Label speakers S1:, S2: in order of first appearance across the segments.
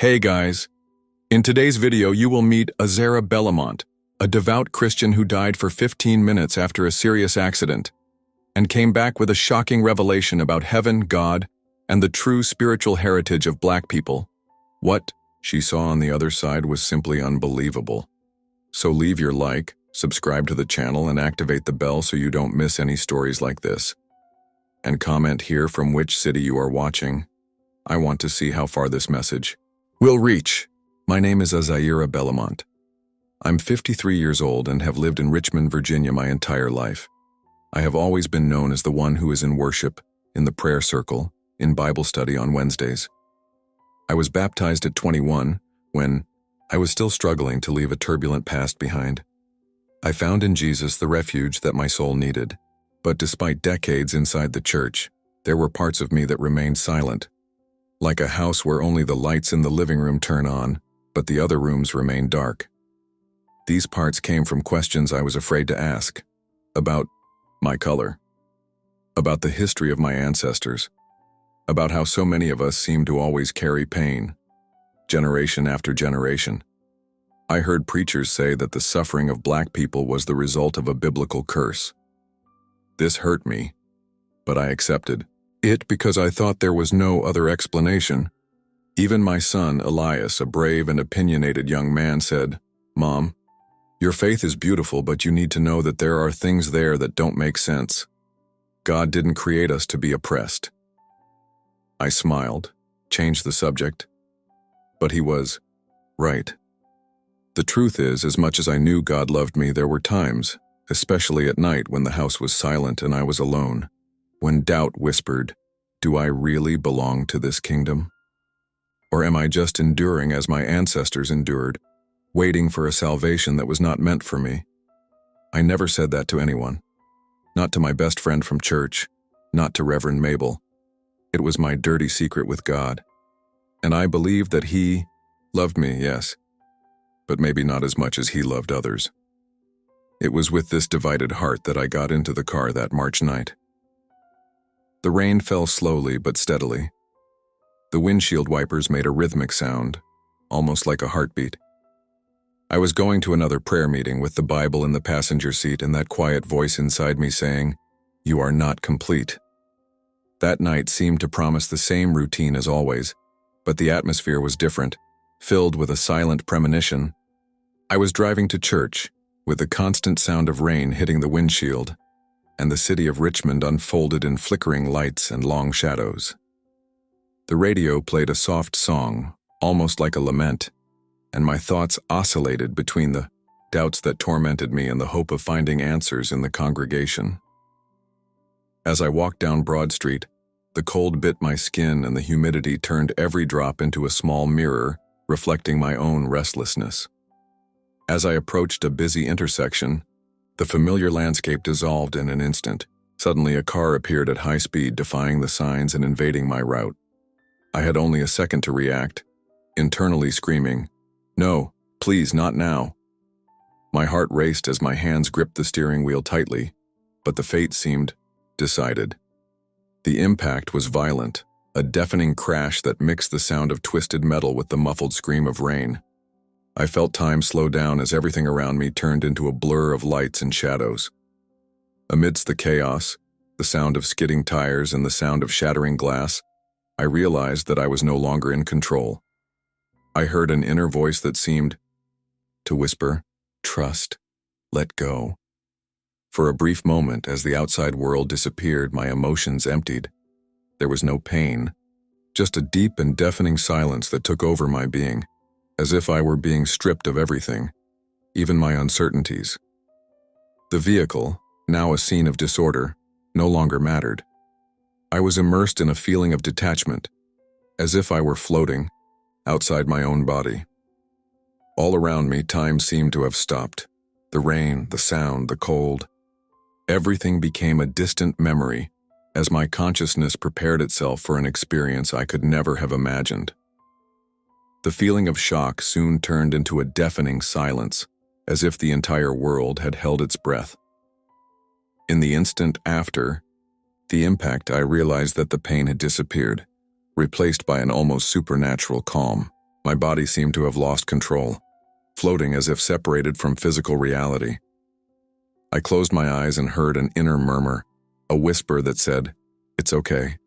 S1: Hey guys, in today's video you will meet Azera Bellamont, a devout Christian who died for 15 minutes after a serious accident, and came back with a shocking revelation about heaven, God, and the true spiritual heritage of Black people. What she saw on the other side was simply unbelievable. So leave your like, subscribe to the channel, and activate the bell so you don't miss any stories like this. And comment here from which city you are watching. I want to see how far this message will reach. My name is Azera Bellamont. I'm 53 years old and have lived in Richmond, Virginia my entire life. I have always been known as the one who is in worship, in the prayer circle, in Bible study on Wednesdays. I was baptized at 21 when I was still struggling to leave a turbulent past behind. I found in Jesus the refuge that my soul needed, but despite decades inside the church, there were parts of me that remained silent. Like a house where only the lights in the living room turn on, but the other rooms remain dark. These parts came from questions I was afraid to ask, about my color, about the history of my ancestors, about how so many of us seem to always carry pain, generation after generation. I heard preachers say that the suffering of Black people was the result of a biblical curse. This hurt me, but I accepted it because I thought there was no other explanation. Even my son, Elias, a brave and opinionated young man, said, "Mom, your faith is beautiful, but you need to know that there are things there that don't make sense. God didn't create us to be oppressed." I smiled, changed the subject, but he was right. The truth is, as much as I knew God loved me, there were times, especially at night when the house was silent and I was alone, when doubt whispered, "Do I really belong to this kingdom? Or am I just enduring as my ancestors endured, waiting for a salvation that was not meant for me?" I never said that to anyone. Not to my best friend from church, not to Reverend Mabel. It was my dirty secret with God. And I believed that He loved me, yes, but maybe not as much as He loved others. It was with this divided heart that I got into the car that March night. The rain fell slowly but steadily. The windshield wipers made a rhythmic sound, almost like a heartbeat. I was going to another prayer meeting with the Bible in the passenger seat and that quiet voice inside me saying, "You are not complete." That night seemed to promise the same routine as always, but the atmosphere was different, filled with a silent premonition. I was driving to church, with the constant sound of rain hitting the windshield, and the city of Richmond unfolded in flickering lights and long shadows. The radio played a soft song, almost like a lament, and my thoughts oscillated between the doubts that tormented me and the hope of finding answers in the congregation. As I walked down Broad Street, the cold bit my skin and the humidity turned every drop into a small mirror, reflecting my own restlessness. As I approached a busy intersection, the familiar landscape dissolved in an instant. Suddenly, a car appeared at high speed, defying the signs and invading my route. I had only a second to react, internally screaming, "No, please, not now." My heart raced as my hands gripped the steering wheel tightly, but the fate seemed decided. The impact was violent, a deafening crash that mixed the sound of twisted metal with the muffled scream of rain. I felt time slow down as everything around me turned into a blur of lights and shadows. Amidst the chaos, the sound of skidding tires and the sound of shattering glass, I realized that I was no longer in control. I heard an inner voice that seemed to whisper, "Trust, let go." For a brief moment, as the outside world disappeared, my emotions emptied. There was no pain, just a deep and deafening silence that took over my being, as if I were being stripped of everything, even my uncertainties. The vehicle, now a scene of disorder, no longer mattered. I was immersed in a feeling of detachment, as if I were floating outside my own body. All around me, time seemed to have stopped. The rain, the sound, the cold. Everything became a distant memory as my consciousness prepared itself for an experience I could never have imagined. The feeling of shock soon turned into a deafening silence, as if the entire world had held its breath. In the instant after the impact, I realized that the pain had disappeared, replaced by an almost supernatural calm. My body seemed to have lost control, floating as if separated from physical reality. I closed my eyes and heard an inner murmur, a whisper that said, "It's okay.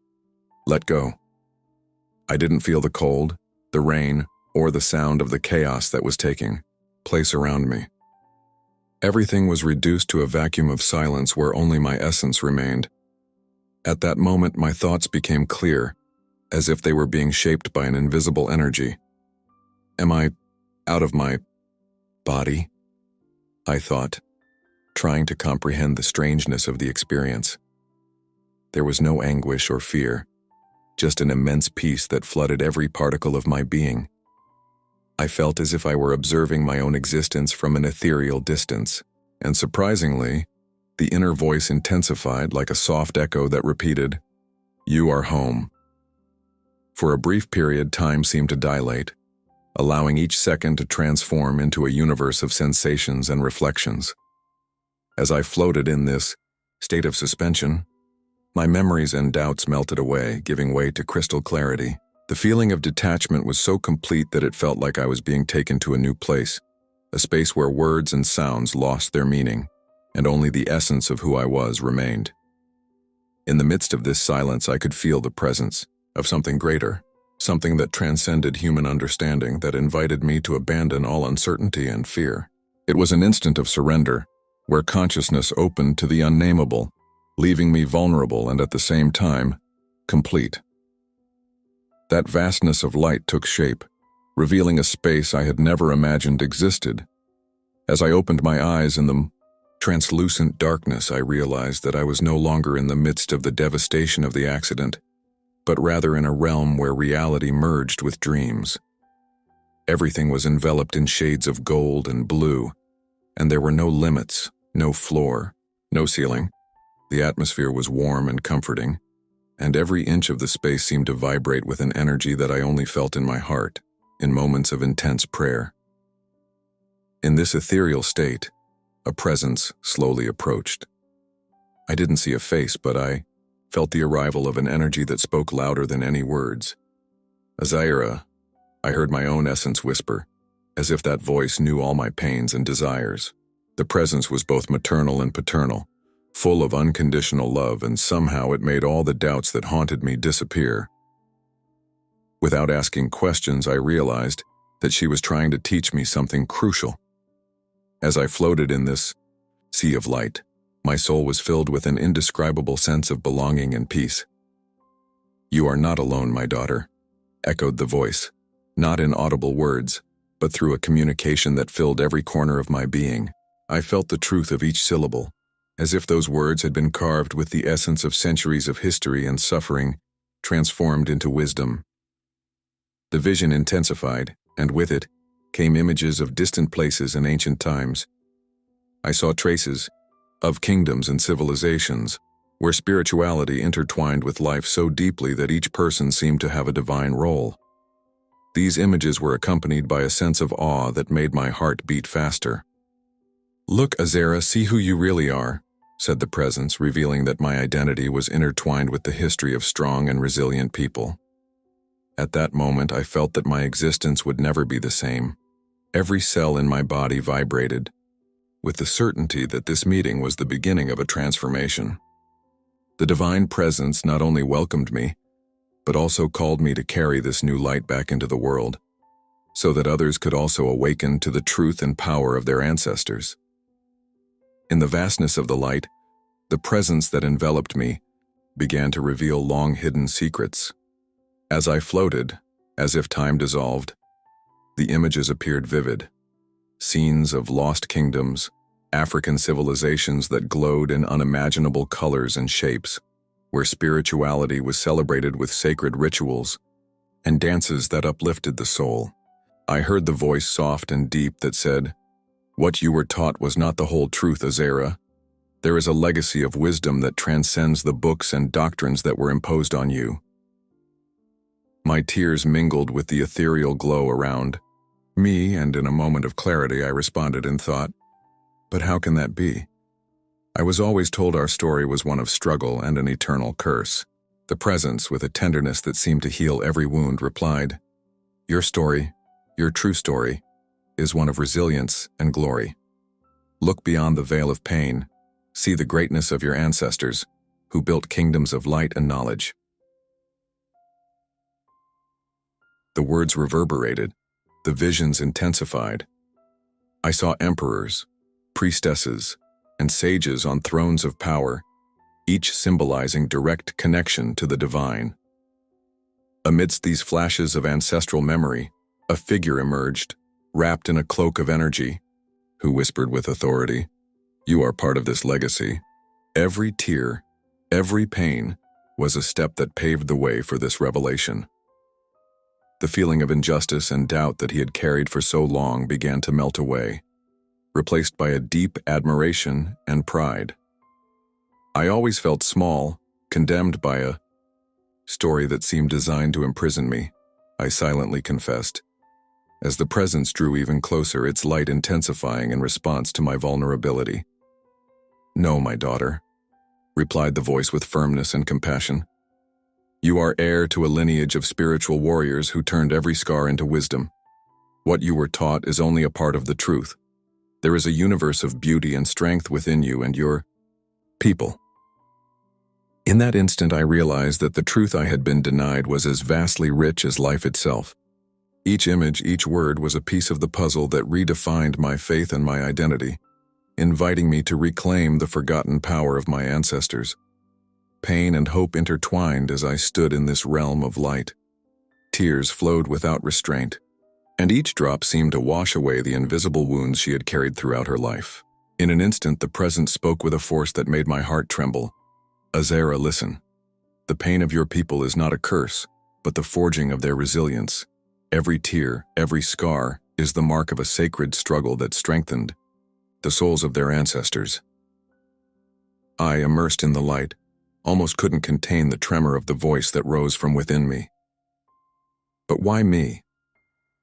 S1: Let go." I didn't feel the cold, the rain, or the sound of the chaos that was taking place around me. Everything was reduced to a vacuum of silence where only my essence remained. At that moment, my thoughts became clear, as if they were being shaped by an invisible energy. Am I out of my body? I thought, trying to comprehend the strangeness of the experience. There was no anguish or fear, just an immense peace that flooded every particle of my being. I felt as if I were observing my own existence from an ethereal distance, and surprisingly, the inner voice intensified like a soft echo that repeated, "You are home." For a brief period, time seemed to dilate, allowing each second to transform into a universe of sensations and reflections. As I floated in this state of suspension, my memories and doubts melted away, giving way to crystal clarity. The feeling of detachment was so complete that it felt like I was being taken to a new place, a space where words and sounds lost their meaning, and only the essence of who I was remained. In the midst of this silence, I could feel the presence of something greater, something that transcended human understanding, that invited me to abandon all uncertainty and fear. It was an instant of surrender, where consciousness opened to the unnameable, leaving me vulnerable and at the same time, complete. That vastness of light took shape, revealing a space I had never imagined existed. As I opened my eyes in the translucent darkness, I realized that I was no longer in the midst of the devastation of the accident, but rather in a realm where reality merged with dreams. Everything was enveloped in shades of gold and blue, and there were no limits, no floor, no ceiling. The atmosphere was warm and comforting, and every inch of the space seemed to vibrate with an energy that I only felt in my heart, in moments of intense prayer. In this ethereal state, a presence slowly approached. I didn't see a face, but I felt the arrival of an energy that spoke louder than any words. "Azaira," I heard my own essence whisper, as if that voice knew all my pains and desires. The presence was both maternal and paternal, full of unconditional love, and somehow it made all the doubts that haunted me disappear. Without asking questions, I realized that she was trying to teach me something crucial. As I floated in this sea of light, my soul was filled with an indescribable sense of belonging and peace. "You are not alone, my daughter," echoed the voice, not in audible words, but through a communication that filled every corner of my being. I felt the truth of each syllable, as if those words had been carved with the essence of centuries of history and suffering, transformed into wisdom. The vision intensified, and with it came images of distant places and ancient times. I saw traces of kingdoms and civilizations, where spirituality intertwined with life so deeply that each person seemed to have a divine role. These images were accompanied by a sense of awe that made my heart beat faster. "Look, Azaira, see who you really are," said the presence, revealing that my identity was intertwined with the history of strong and resilient people. At that moment, I felt that my existence would never be the same. Every cell in my body vibrated, with the certainty that this meeting was the beginning of a transformation. The divine presence not only welcomed me, but also called me to carry this new light back into the world, so that others could also awaken to the truth and power of their ancestors. In the vastness of the light, the presence that enveloped me began to reveal long-hidden secrets. As I floated, as if time dissolved, the images appeared vivid. Scenes of lost kingdoms, African civilizations that glowed in unimaginable colors and shapes, where spirituality was celebrated with sacred rituals and dances that uplifted the soul. I heard the voice soft and deep that said, "What you were taught was not the whole truth, Azaira. There is a legacy of wisdom that transcends the books and doctrines that were imposed on you." My tears mingled with the ethereal glow around me, and in a moment of clarity I responded in thought, "But how can that be? I was always told our story was one of struggle and an eternal curse." The presence, with a tenderness that seemed to heal every wound, replied, "Your story Your true story is one of resilience and glory. Look beyond the veil of pain. See the greatness of your ancestors, who built kingdoms of light and knowledge. The words reverberated, the visions intensified. I saw emperors, priestesses, and sages on thrones of power, each symbolizing direct connection to the divine. Amidst these flashes of ancestral memory, a figure emerged, wrapped in a cloak of energy, who whispered with authority, "You are part of this legacy." Every tear, every pain, was a step that paved the way for this revelation. The feeling of injustice and doubt that he had carried for so long began to melt away, replaced by a deep admiration and pride. I always felt small, condemned by a story that seemed designed to imprison me, I silently confessed. As the presence drew even closer, its light intensifying in response to my vulnerability. "No, my daughter," replied the voice with firmness and compassion. "You are heir to a lineage of spiritual warriors who turned every scar into wisdom. What you were taught is only a part of the truth. There is a universe of beauty and strength within you and your people." In that instant, I realized that the truth I had been denied was as vastly rich as life itself. Each image, each word was a piece of the puzzle that redefined my faith and my identity, inviting me to reclaim the forgotten power of my ancestors. Pain and hope intertwined as I stood in this realm of light. Tears flowed without restraint, and each drop seemed to wash away the invisible wounds she had carried throughout her life. In an instant, the presence spoke with a force that made my heart tremble. "Azera, listen. The pain of your people is not a curse, but the forging of their resilience. Every tear, every scar, is the mark of a sacred struggle that strengthened the souls of their ancestors." I, immersed in the light, almost couldn't contain the tremor of the voice that rose from within me. But why me?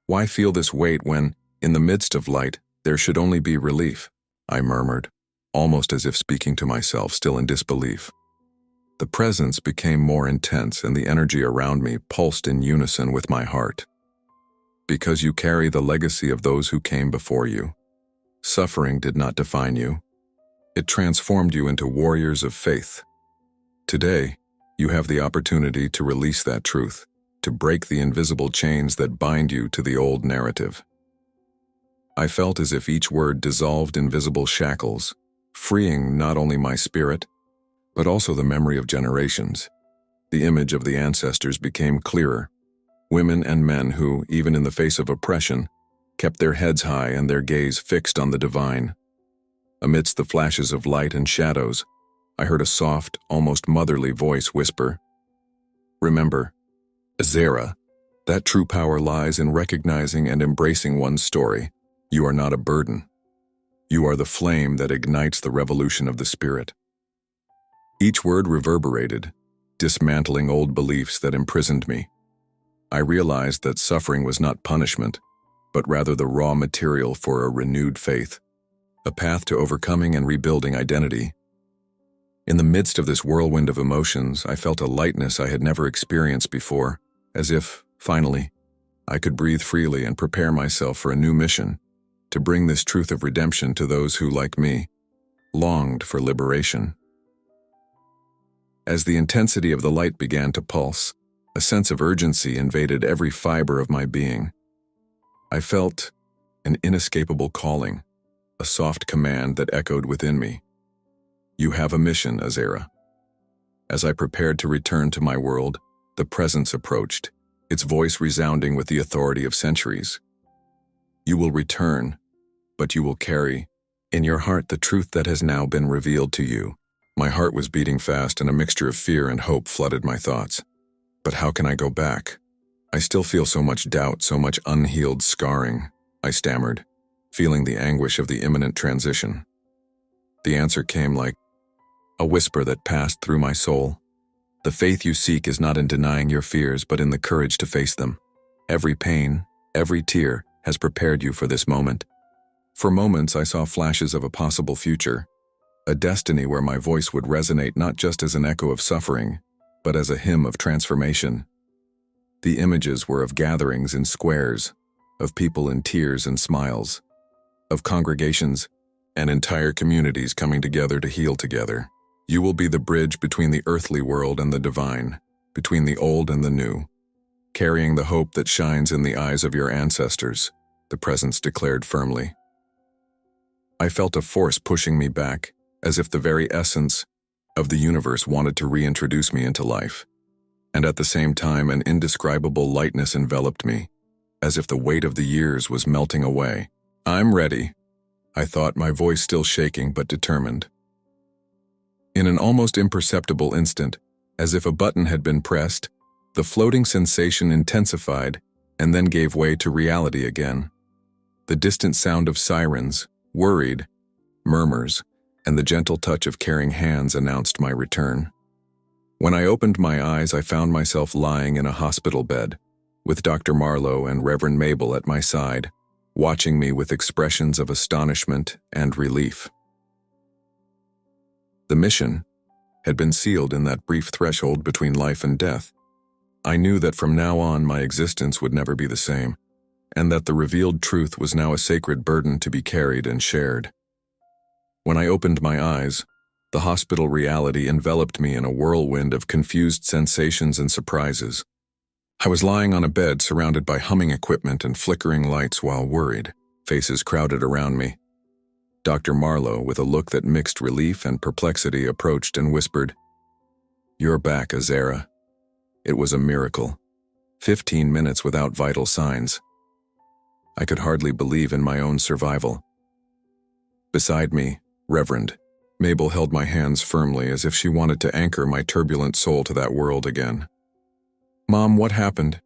S1: Why feel this weight when, in the midst of light, there should only be relief? I murmured, almost as if speaking to myself, still in disbelief. The presence became more intense and the energy around me pulsed in unison with my heart. "Because you carry the legacy of those who came before you. Suffering did not define you. It transformed you into warriors of faith. Today, you have the opportunity to release that truth, to break the invisible chains that bind you to the old narrative." I felt as if each word dissolved invisible shackles, freeing not only my spirit, but also the memory of generations. The image of the ancestors became clearer. Women and men who, even in the face of oppression, kept their heads high and their gaze fixed on the divine. Amidst the flashes of light and shadows, I heard a soft, almost motherly voice whisper, "Remember, Azera, that true power lies in recognizing and embracing one's story. You are not a burden. You are the flame that ignites the revolution of the spirit." Each word reverberated, dismantling old beliefs that imprisoned me. I realized that suffering was not punishment, but rather the raw material for a renewed faith, a path to overcoming and rebuilding identity. In the midst of this whirlwind of emotions, I felt a lightness I had never experienced before, as if, finally, I could breathe freely and prepare myself for a new mission, to bring this truth of redemption to those who, like me, longed for liberation. As the intensity of the light began to pulse, a sense of urgency invaded every fiber of my being. I felt an inescapable calling, a soft command that echoed within me. "You have a mission, Azera." As I prepared to return to my world, the presence approached, its voice resounding with the authority of centuries. "You will return, but you will carry in your heart the truth that has now been revealed to you." My heart was beating fast and a mixture of fear and hope flooded my thoughts. But how can I go back? I still feel so much doubt, so much unhealed scarring, I stammered, feeling the anguish of the imminent transition. The answer came like a whisper that passed through my soul. "The faith you seek is not in denying your fears, but in the courage to face them. Every pain, every tear has prepared you for this moment." For moments, I saw flashes of a possible future, a destiny where my voice would resonate not just as an echo of suffering, but as a hymn of transformation. The images were of gatherings in squares, of people in tears and smiles, of congregations and entire communities coming together to heal together. You will be the bridge between the earthly world and the divine, between the old and the new, carrying the hope that shines in the eyes of your ancestors, the presence declared firmly. I felt a force pushing me back, as if the very essence of the universe wanted to reintroduce me into life. And at the same time, an indescribable lightness enveloped me, as if the weight of the years was melting away. "I'm ready," I thought, my voice still shaking but determined. In an almost imperceptible instant, as if a button had been pressed, the floating sensation intensified and then gave way to reality again. The distant sound of sirens, worried, murmurs, and the gentle touch of caring hands announced my return. When I opened my eyes, I found myself lying in a hospital bed, with Dr. Marlowe and Reverend Mabel at my side, watching me with expressions of astonishment and relief. The mission had been sealed in that brief threshold between life and death. I knew that from now on my existence would never be the same, and that the revealed truth was now a sacred burden to be carried and shared. When I opened my eyes, the hospital reality enveloped me in a whirlwind of confused sensations and surprises. I was lying on a bed surrounded by humming equipment and flickering lights while worried faces crowded around me. Dr. Marlowe, with a look that mixed relief and perplexity, approached and whispered, "You're back, Azera." It was a miracle. 15 minutes without vital signs. I could hardly believe in my own survival. Beside me, Reverend Mabel held my hands firmly as if she wanted to anchor my turbulent soul to that world again. "Mom, what happened?"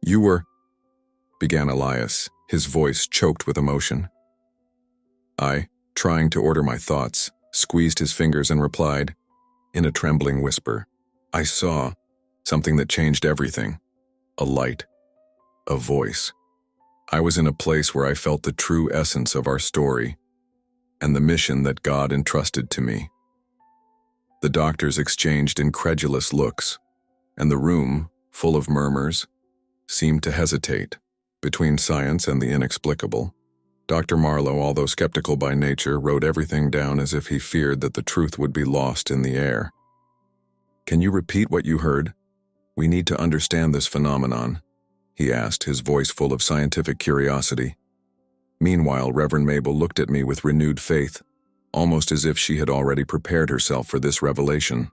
S1: "You were," began Elias, his voice choked with emotion. I, trying to order my thoughts, squeezed his fingers and replied, in a trembling whisper, "I saw something that changed everything. A light. A voice. I was in a place where I felt the true essence of our story and the mission that God entrusted to me." The doctors exchanged incredulous looks, and the room, full of murmurs, seemed to hesitate between science and the inexplicable. Dr. Marlowe, although skeptical by nature, wrote everything down as if he feared that the truth would be lost in the air. "Can you repeat what you heard? We need to understand this phenomenon," he asked, his voice full of scientific curiosity. Meanwhile, Reverend Mabel looked at me with renewed faith, almost as if she had already prepared herself for this revelation.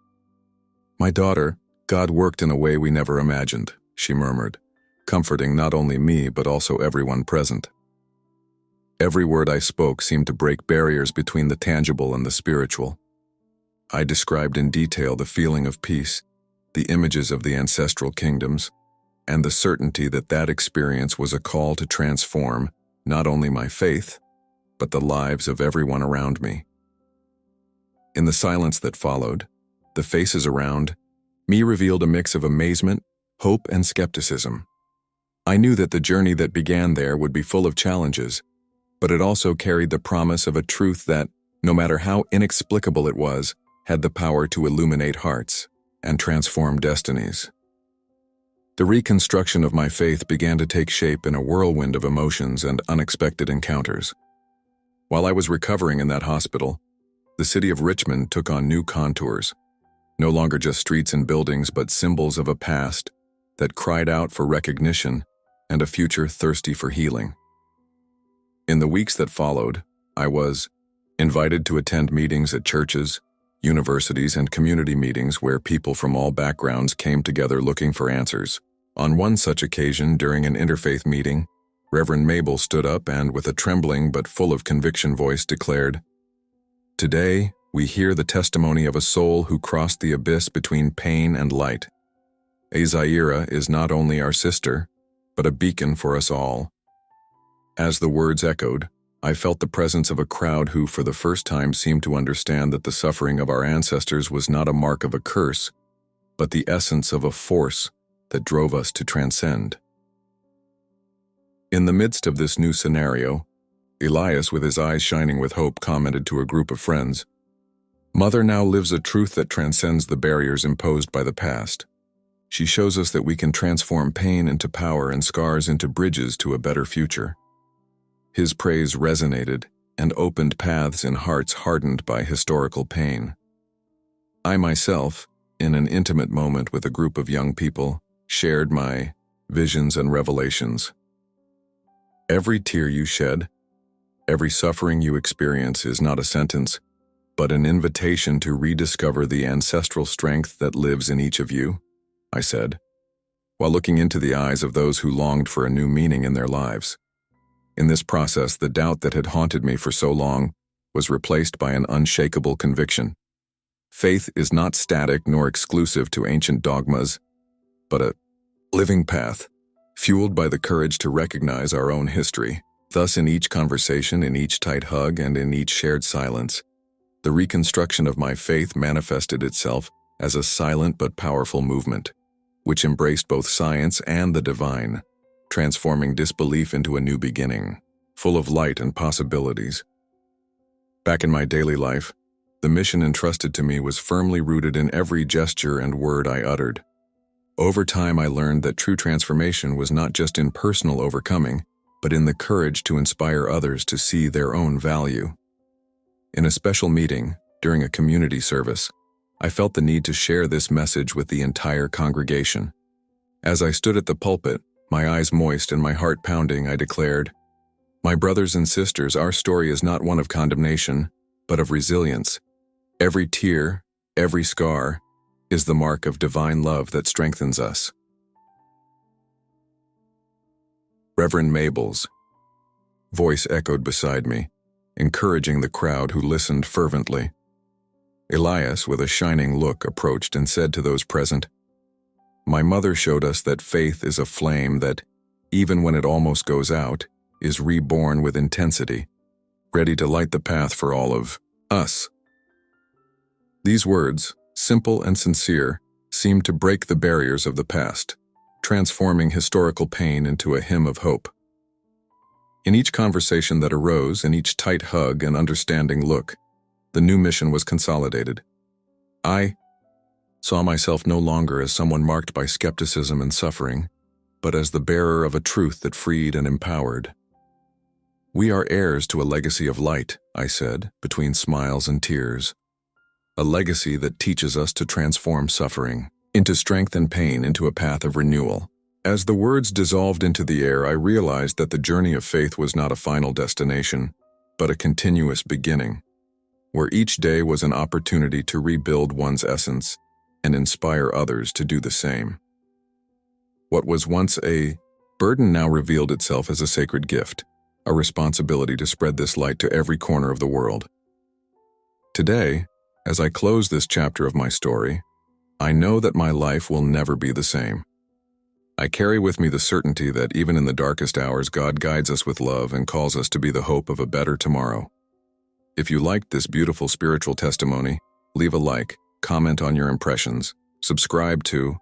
S1: "My daughter, God worked in a way we never imagined," she murmured, comforting not only me but also everyone present. Every word I spoke seemed to break barriers between the tangible and the spiritual. I described in detail the feeling of peace, the images of the ancestral kingdoms, and the certainty that that experience was a call to transform not only my faith, but the lives of everyone around me. In the silence that followed, the faces around me revealed a mix of amazement, hope, and skepticism. I knew that the journey that began there would be full of challenges, but it also carried the promise of a truth that, no matter how inexplicable it was, had the power to illuminate hearts and transform destinies. The reconstruction of my faith began to take shape in a whirlwind of emotions and unexpected encounters. While I was recovering in that hospital, the city of Richmond took on new contours, no longer just streets and buildings but symbols of a past that cried out for recognition and a future thirsty for healing. In the weeks that followed, I was invited to attend meetings at churches, universities, and community meetings where people from all backgrounds came together looking for answers. On one such occasion, during an interfaith meeting, Reverend Mabel stood up and, with a trembling but full of conviction voice, declared, "Today, we hear the testimony of a soul who crossed the abyss between pain and light. Azera is not only our sister, but a beacon for us all." As the words echoed, I felt the presence of a crowd who, for the first time, seemed to understand that the suffering of our ancestors was not a mark of a curse, but the essence of a force that drove us to transcend. In the midst of this new scenario, Elias, with his eyes shining with hope, commented to a group of friends, "Mother now lives a truth that transcends the barriers imposed by the past. She shows us that we can transform pain into power and scars into bridges to a better future. His praise resonated and opened paths in hearts hardened by historical pain. I myself, in an intimate moment with a group of young people, shared my visions and revelations. Every tear you shed, every suffering you experience is not a sentence, but an invitation to rediscover the ancestral strength that lives in each of you, I said, while looking into the eyes of those who longed for a new meaning in their lives. In this process, the doubt that had haunted me for so long was replaced by an unshakable conviction. Faith is not static nor exclusive to ancient dogmas, but a living path, fueled by the courage to recognize our own history. Thus, in each conversation, in each tight hug, and in each shared silence, the reconstruction of my faith manifested itself as a silent but powerful movement, which embraced both science and the divine, transforming disbelief into a new beginning, full of light and possibilities. Back in my daily life, the mission entrusted to me was firmly rooted in every gesture and word I uttered. Over time, I learned that true transformation was not just in personal overcoming, but in the courage to inspire others to see their own value. In a special meeting, during a community service, I felt the need to share this message with the entire congregation. As I stood at the pulpit, my eyes moist and my heart pounding, I declared, "My brothers and sisters, our story is not one of condemnation, but of resilience. Every tear, every scar, is the mark of divine love that strengthens us." Reverend Mabel's voice echoed beside me, encouraging the crowd who listened fervently. Elias, with a shining look, approached and said to those present, "My mother showed us that faith is a flame that, even when it almost goes out, is reborn with intensity, ready to light the path for all of us." These words, simple and sincere, seemed to break the barriers of the past, transforming historical pain into a hymn of hope. In each conversation that arose, in each tight hug and understanding look, the new mission was consolidated. I saw myself no longer as someone marked by skepticism and suffering, but as the bearer of a truth that freed and empowered. "We are heirs to a legacy of light," I said, between smiles and tears. "A legacy that teaches us to transform suffering into strength and pain into a path of renewal." As the words dissolved into the air, I realized that the journey of faith was not a final destination, but a continuous beginning, where each day was an opportunity to rebuild one's essence and inspire others to do the same. What was once a burden now revealed itself as a sacred gift, a responsibility to spread this light to every corner of the world. Today, as I close this chapter of my story, I know that my life will never be the same. I carry with me the certainty that even in the darkest hours, God guides us with love and calls us to be the hope of a better tomorrow. If you liked this beautiful spiritual testimony, leave a like, comment on your impressions, subscribe to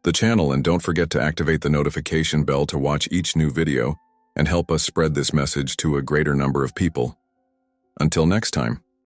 S1: the channel, and don't forget to activate the notification bell to watch each new video and help us spread this message to a greater number of people. Until next time.